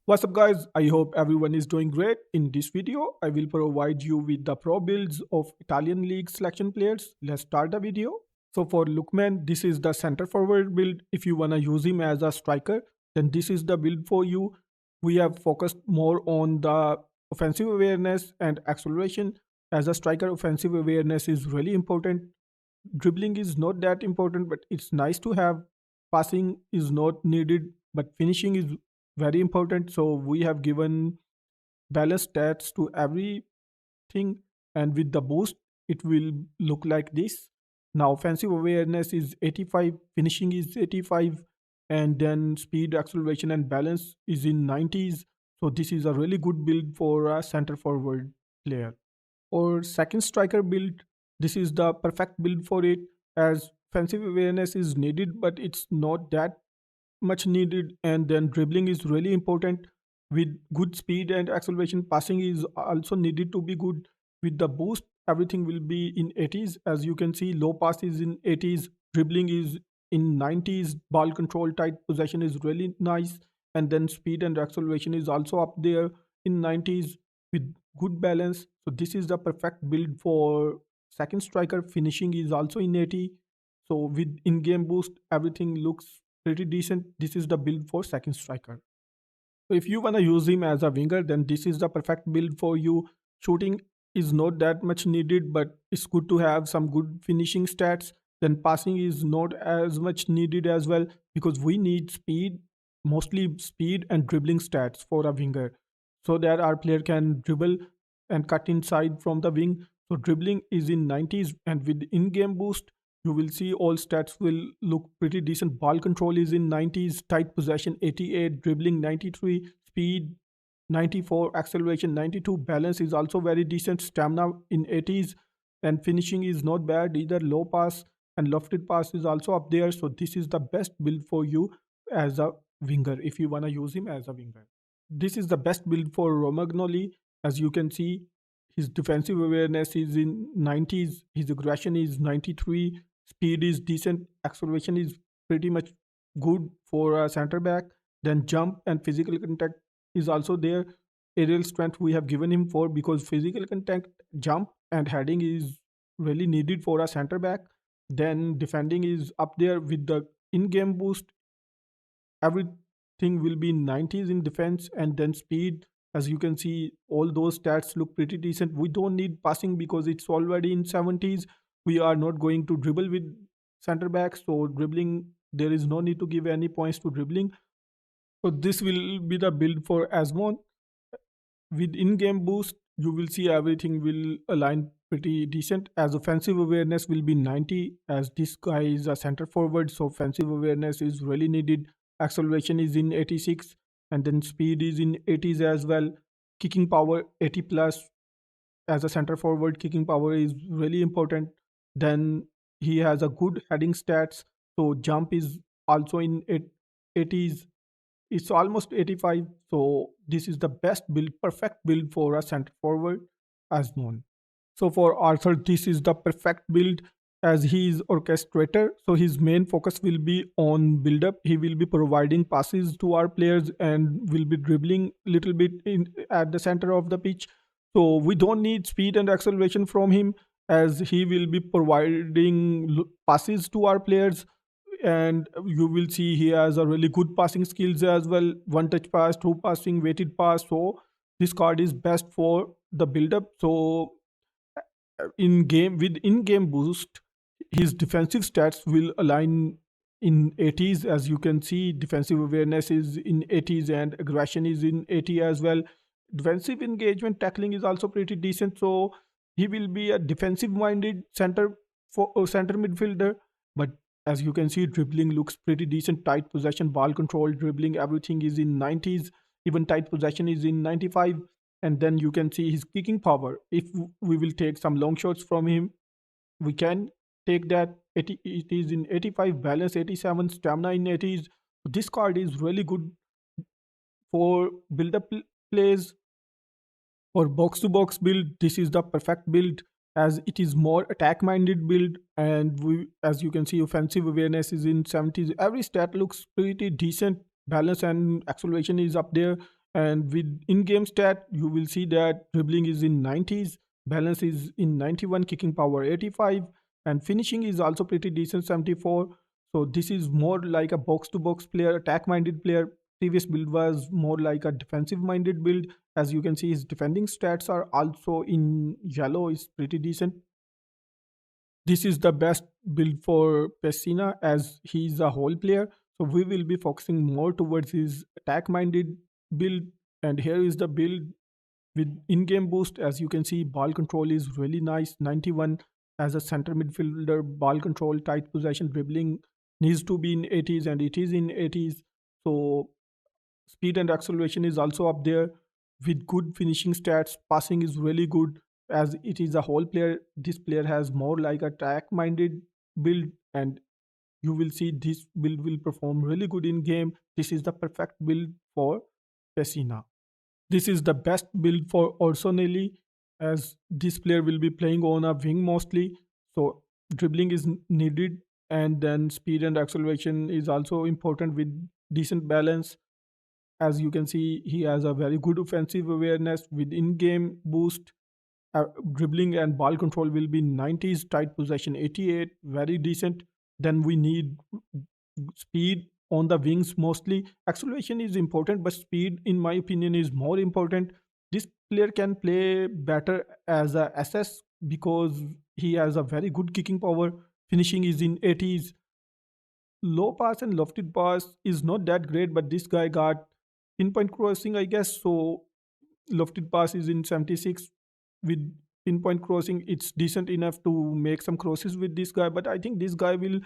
What's up guys? I hope everyone is doing great. In this video, I will provide you with the pro builds of Italian League selection players. Let's start the video. So for Lookman, this is the center forward build. If you want to use him as a striker, then this is the build for you. We have focused more on the offensive awareness and acceleration. As a striker, offensive awareness is really important. Dribbling is not that important, but it's nice to have. Passing is not needed, but finishing is very important. So we have given balanced stats to everything, and with the boost, it will look like this. Now, offensive awareness is 85, finishing is 85, and then speed, acceleration, and balance is in 90s. So this is a really good build for a center forward player. Or second striker build, this is the perfect build for it, as offensive awareness is needed, but it's not that much needed, and then dribbling is really important. With good speed and acceleration, passing is also needed to be good. With the boost, everything will be in 80s. As you can see, low pass is in 80s, dribbling is in 90s, ball control, tight possession is really nice, and then speed and acceleration is also up there in 90s with good balance. So this is the perfect build for second striker. Finishing is also in 80. So with in-game boost, everything looks pretty decent. This is the build for second striker. So if you want to use him as a winger, then this is the perfect build for you. Shooting is not that much needed, but it's good to have some good finishing stats. Then passing is not as much needed as well, because we need speed, mostly speed and dribbling stats for a winger, so that our player can dribble and cut inside from the wing. So dribbling is in 90s, and with in-game boost, you will see all stats will look pretty decent. Ball control is in 90s, tight possession 88, dribbling 93, speed 94, acceleration 92, balance is also very decent, stamina in 80s, and finishing is not bad either. Low pass and lofted pass is also up there. So this is the best build for you as a winger if you want to use him as a winger. This is the best build for Romagnoli. As you can see, his defensive awareness is in 90s, his aggression is 93, speed is decent, acceleration is pretty much good for a center back. Then jump and physical contact is also there. Aerial strength we have given him for, because physical contact, jump, and heading is really needed for a center back. Then defending is up there with the in-game boost. Everything will be in 90s in defense, and then speed. As you can see, all those stats look pretty decent. We don't need passing because it's already in 70s. We are not going to dribble with center back, so dribbling, there is no need to give any points to dribbling. So this will be the build for Azmoun. With in-game boost, you will see everything will align pretty decent, as offensive awareness will be 90, as this guy is a center forward, so offensive awareness is really needed. Acceleration is in 86, and then speed is in 80s as well. Kicking power 80 plus, as a center forward, kicking power is really important. Then he has a good heading stats, so jump is also in 80s, it's almost 85. So this is the best build, perfect build for a center forward, as known. So for Arthur, this is the perfect build, as he is orchestrator. So his main focus will be on build up. He will be providing passes to our players and will be dribbling little bit in at the center of the pitch. So we don't need speed and acceleration from him, as he will be providing passes to our players. And you will see he has a really good passing skills as well, one touch pass, two passing, weighted pass. So this card is best for the build up. So in game, with in game boost, his defensive stats will align in 80s. As you can see, defensive awareness is in 80s and aggression is in 80 as well. Defensive engagement, tackling is also pretty decent, so he will be a defensive minded center for center midfielder. But as you can see, dribbling looks pretty decent, tight possession, ball control, dribbling, everything is in 90s, even tight possession is in 95. And then you can see his kicking power. If we will take some long shots from him, we can take that. It is in 85, balance 87, stamina in 80s. This card is really good for build up plays. For box to box build, this is the perfect build, as it is more attack minded build. And we, as you can see, offensive awareness is in 70s, every stat looks pretty decent, balance and acceleration is up there, And with in-game stat, you will see that dribbling is in 90s, balance is in 91, kicking power 85, and finishing is also pretty decent 74. So this is more like a box-to-box player, attack-minded player. Previous build was more like a defensive-minded build. As you can see, his defending stats are also in yellow, is pretty decent. This is the best build for Pessina as he's a whole player. So we will be focusing more towards his attack-minded build. And here is the build with in-game boost. As you can see, ball control is really nice. 91 as a center midfielder, ball control, tight possession, dribbling needs to be in 80s and it is in 80s. So speed and acceleration is also up there with good finishing stats. Passing is really good as it is a whole player. This player has more like a track minded build, and you will see this build will perform really good in game. This is the perfect build for Pessina. This is the best build for Orsolini as this player will be playing on a wing mostly. So dribbling is needed, and then speed and acceleration is also important with decent balance. As you can see, he has a very good offensive awareness with in-game boost. Dribbling and ball control will be 90s, tight possession 88, very decent. Then we need speed on the wings mostly. Acceleration is important, but speed, in my opinion, is more important. This player can play better as a SS because he has a very good kicking power. Finishing is in 80s. Low pass and lofted pass is not that great, but this guy got pinpoint crossing, I guess. So lofted pass is in 76. With pinpoint crossing, it's decent enough to make some crosses with this guy. But I think this guy will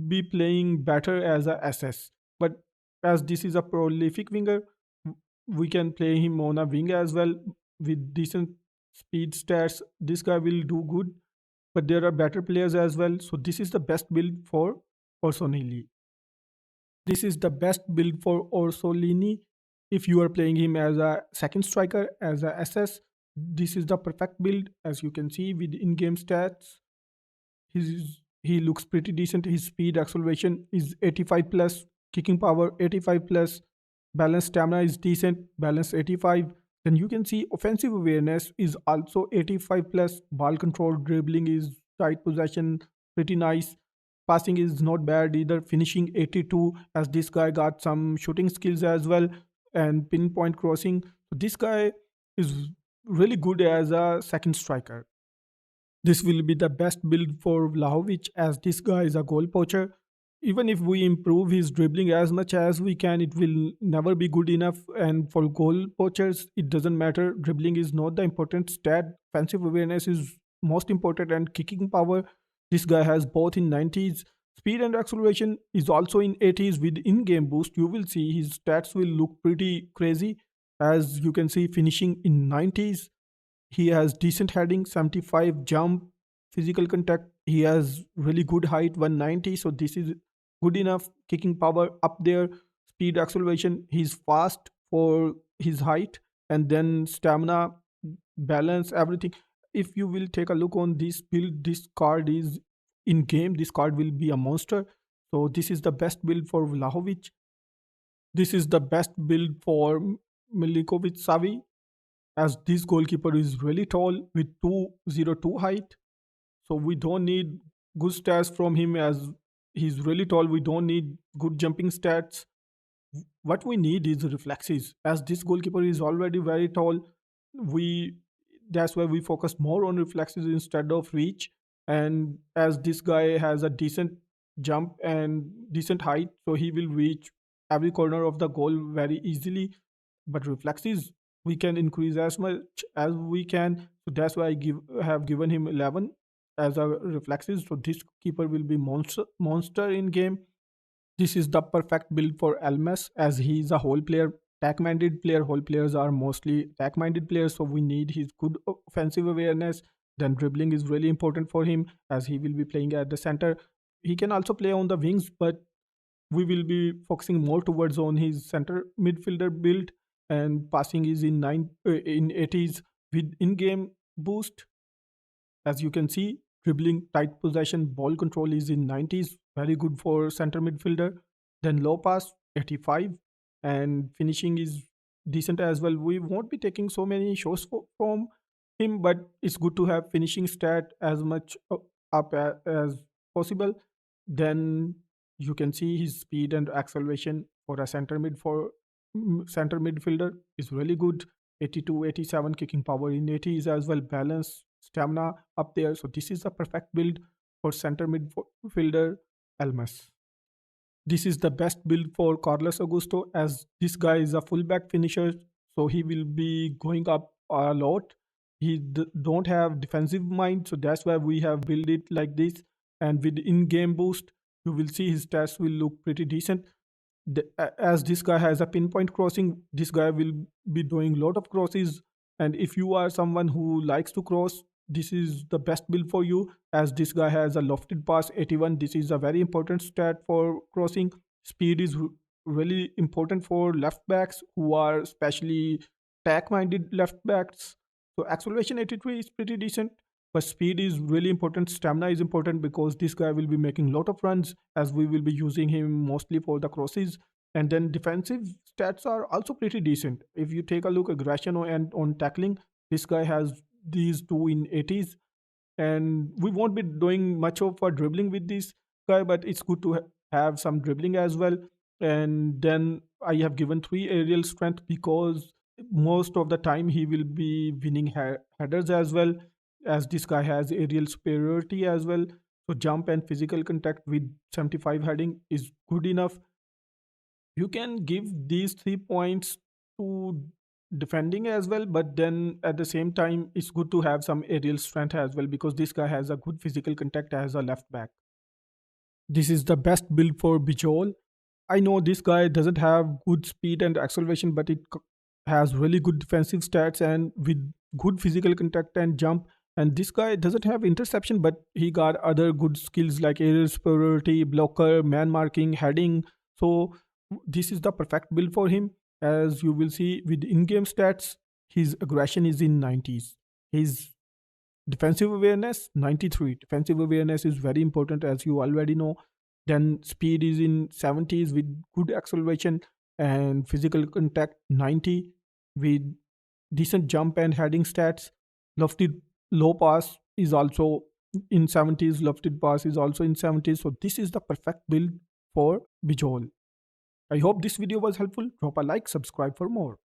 be playing better as a SS. But as this is a prolific winger, we can play him on a wing as well with decent speed stats. This guy will do good, but there are better players as well. So this is the best build for Orsolini. This is the best build for Orsolini. If you are playing him as a second striker, as a SS, this is the perfect build. As you can see with in-game stats, he looks pretty decent. His speed acceleration is 85 plus, kicking power 85 plus, balance stamina is decent, balance 85. Then you can see offensive awareness is also 85 plus, ball control, dribbling is tight possession, pretty nice. Passing is not bad either, finishing 82 as this guy got some shooting skills as well and pinpoint crossing. So this guy is really good as a second striker. This will be the best build for Vlahovic as this guy is a goal poacher. Even if we improve his dribbling as much as we can, it will never be good enough. And for goal poachers, it doesn't matter. Dribbling is not the important stat. Offensive awareness is most important, and kicking power. This guy has both in 90s. Speed and acceleration is also in 80s with in-game boost. You will see his stats will look pretty crazy. As you can see, finishing in 90s, he has decent heading, 75 jump, physical contact. He has really good height, 190. So this is good enough. Kicking power up there, speed acceleration. He's fast for his height, and then stamina, balance, everything. If you will take a look on this build, this card is in game. This card will be a monster. So this is the best build for Vlahovic. This is the best build for Milinkovic-Savic as this goalkeeper is really tall with 202 height. So we don't need good stats from him as he's really tall. We don't need good jumping stats. What we need is reflexes. As this goalkeeper is already very tall, we that's why we focus more on reflexes instead of reach. And as this guy has a decent jump and decent height, so he will reach every corner of the goal very easily. But reflexes we can increase as much as we can. So that's why have given him 11 as a reflexes. So this keeper will be monster in game. This is the perfect build for Elmas as he is a whole player, attack minded player. Whole players are mostly attack minded players, so we need his good offensive awareness. Then dribbling is really important for him as he will be playing at the center. He can also play on the wings, but we will be focusing more towards on his center midfielder build. And passing is in 80s with in-game boost. As you can see, dribbling, tight possession, ball control is in 90s, very good for center midfielder. Then low pass 85, and finishing is decent as well. We won't be taking so many shots from him, but it's good to have finishing stat as much up as possible. Then you can see his speed and acceleration for a center midfielder is really good. 82, 87 kicking power in 80s as well. Balance, stamina up there. So this is the perfect build for center midfielder Elmas. This is the best build for Carlos Augusto as this guy is a fullback finisher, so he will be going up a lot. He don't have defensive mind, so that's why we have built it like this. And with in-game boost, you will see his stats will look pretty decent. As this guy has a pinpoint crossing, this guy will be doing a lot of crosses. And if you are someone who likes to cross, this is the best build for you. As this guy has a lofted pass 81, this is a very important stat for crossing. Speed is really important for left backs who are especially attack minded left backs. So acceleration 83 is pretty decent, but speed is really important. Stamina is important because this guy will be making a lot of runs as we will be using him mostly for the crosses. And then defensive stats are also pretty decent. If you take a look aggression and on tackling, this guy has these two in 80s, and we won't be doing much of a dribbling with this guy, but it's good to have some dribbling as well. And then I have given three aerial strength because most of the time he will be winning headers as well, as this guy has aerial superiority as well. So jump and physical contact with 75 heading is good enough. You can give these 3 points to defending as well, but then at the same time it's good to have some aerial strength as well because this guy has a good physical contact as a left back. This is the best build for Bijol. I know this guy doesn't have good speed and acceleration, but it has really good defensive stats and with good physical contact and jump. And this guy doesn't have interception, but he got other good skills like aerial superiority, blocker, man marking, heading. So this is the perfect build for him. As you will see with in-game stats, his aggression is in 90s. His defensive awareness 93. Defensive awareness is very important as you already know. Then speed is in 70s with good acceleration, and physical contact 90 with decent jump and heading stats. Lofted low pass is also in 70s. Lofted pass is also in 70s. So this is the perfect build for Bijol. I hope this video was helpful. Drop a like, subscribe for more.